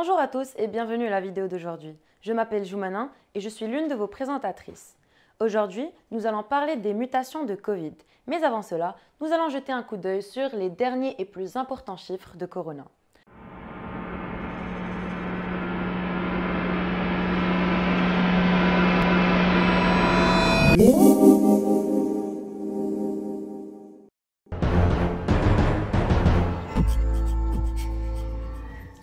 Bonjour à tous et bienvenue à la vidéo d'aujourd'hui. Je m'appelle Joumana et je suis l'une de vos présentatrices. Aujourd'hui, nous allons parler des mutations de Covid. Mais avant cela, nous allons jeter un coup d'œil sur les derniers et plus importants chiffres de Corona.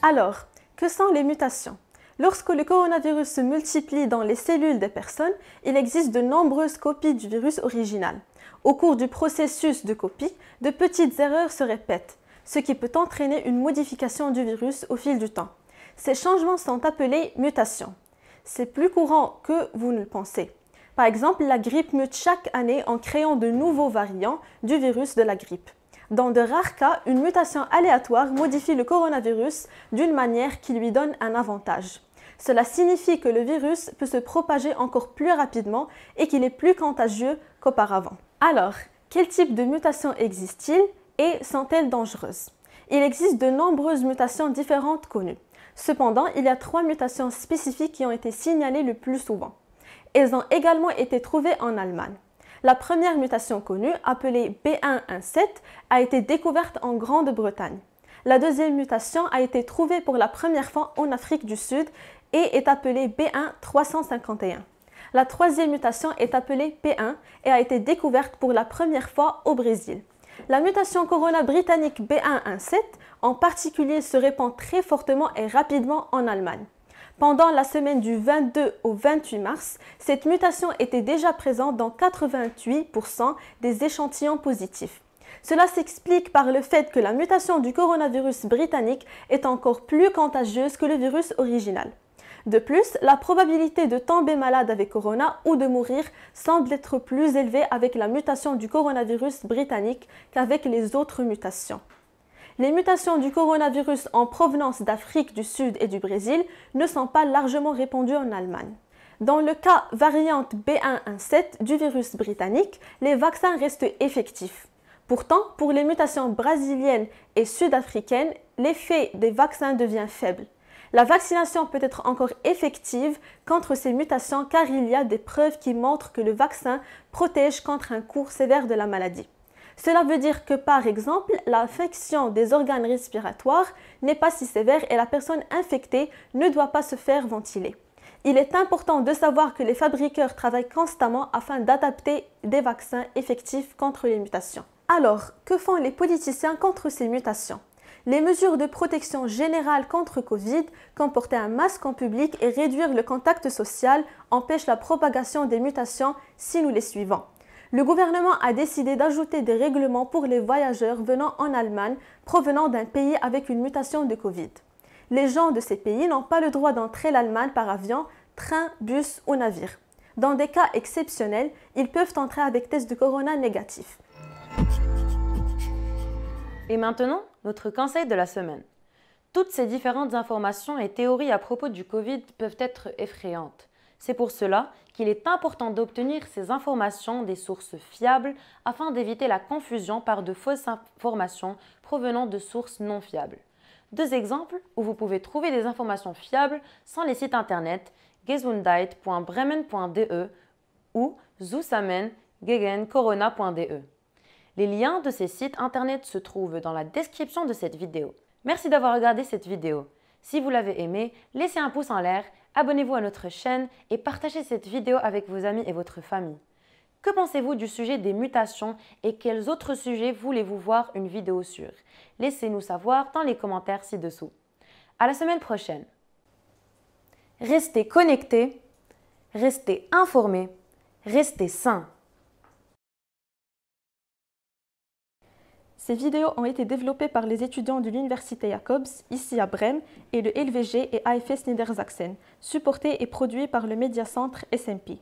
Alors, que sont les mutations? Lorsque le coronavirus se multiplie dans les cellules des personnes, il existe de nombreuses copies du virus original. Au cours du processus de copie, de petites erreurs se répètent, ce qui peut entraîner une modification du virus au fil du temps. Ces changements sont appelés mutations. C'est plus courant que vous ne le pensez. Par exemple, la grippe mute chaque année en créant de nouveaux variants du virus de la grippe. Dans de rares cas, une mutation aléatoire modifie le coronavirus d'une manière qui lui donne un avantage. Cela signifie que le virus peut se propager encore plus rapidement et qu'il est plus contagieux qu'auparavant. Alors, quel type de mutations existe-t-il et sont-elles dangereuses? Il existe de nombreuses mutations différentes connues. Cependant, il y a 3 mutations spécifiques qui ont été signalées le plus souvent. Elles ont également été trouvées en Allemagne. La première mutation connue, appelée B117, a été découverte en Grande-Bretagne. La deuxième mutation a été trouvée pour la première fois en Afrique du Sud et est appelée B1351. La troisième mutation est appelée P1 et a été découverte pour la première fois au Brésil. La mutation corona britannique B117 en particulier se répand très fortement et rapidement en Allemagne. Pendant la semaine du 22 au 28 mars, cette mutation était déjà présente dans 88% des échantillons positifs. Cela s'explique par le fait que la mutation du coronavirus britannique est encore plus contagieuse que le virus original. De plus, la probabilité de tomber malade avec corona ou de mourir semble être plus élevée avec la mutation du coronavirus britannique qu'avec les autres mutations. Les mutations du coronavirus en provenance d'Afrique du Sud et du Brésil ne sont pas largement répandues en Allemagne. Dans le cas variante B117 du virus britannique, les vaccins restent effectifs. Pourtant, pour les mutations brésiliennes et sud-africaines, l'effet des vaccins devient faible. La vaccination peut être encore effective contre ces mutations car il y a des preuves qui montrent que le vaccin protège contre un cours sévère de la maladie. Cela veut dire que, par exemple, l'infection des organes respiratoires n'est pas si sévère et la personne infectée ne doit pas se faire ventiler. Il est important de savoir que les fabricants travaillent constamment afin d'adapter des vaccins effectifs contre les mutations. Alors, que font les politiciens contre ces mutations? Les mesures de protection générale contre Covid, comme porter un masque en public et réduire le contact social, empêchent la propagation des mutations si nous les suivons. Le gouvernement a décidé d'ajouter des règlements pour les voyageurs venant en Allemagne provenant d'un pays avec une mutation de Covid. Les gens de ces pays n'ont pas le droit d'entrer l'Allemagne par avion, train, bus ou navire. Dans des cas exceptionnels, ils peuvent entrer avec test de corona négatif. Et maintenant, notre conseil de la semaine. Toutes ces différentes informations et théories à propos du Covid peuvent être effrayantes. C'est pour cela qu'il est important d'obtenir ces informations des sources fiables afin d'éviter la confusion par de fausses informations provenant de sources non fiables. 2 exemples où vous pouvez trouver des informations fiables sont les sites internet gesundheit.bremen.de ou zusammengegencorona.de. Les liens de ces sites internet se trouvent dans la description de cette vidéo. Merci d'avoir regardé cette vidéo. Si vous l'avez aimée, laissez un pouce en l'air, abonnez-vous à notre chaîne et partagez cette vidéo avec vos amis et votre famille. Que pensez-vous du sujet des mutations et quels autres sujets voulez-vous voir une vidéo sur? Laissez-nous savoir dans les commentaires ci-dessous. À la semaine prochaine. Restez connectés, restez informés, restez sains. Ces vidéos ont été développées par les étudiants de l'Université Jacobs, ici à Brême, et le LVG et AFS Niedersachsen, supportées et produites par le médiacentre SMP.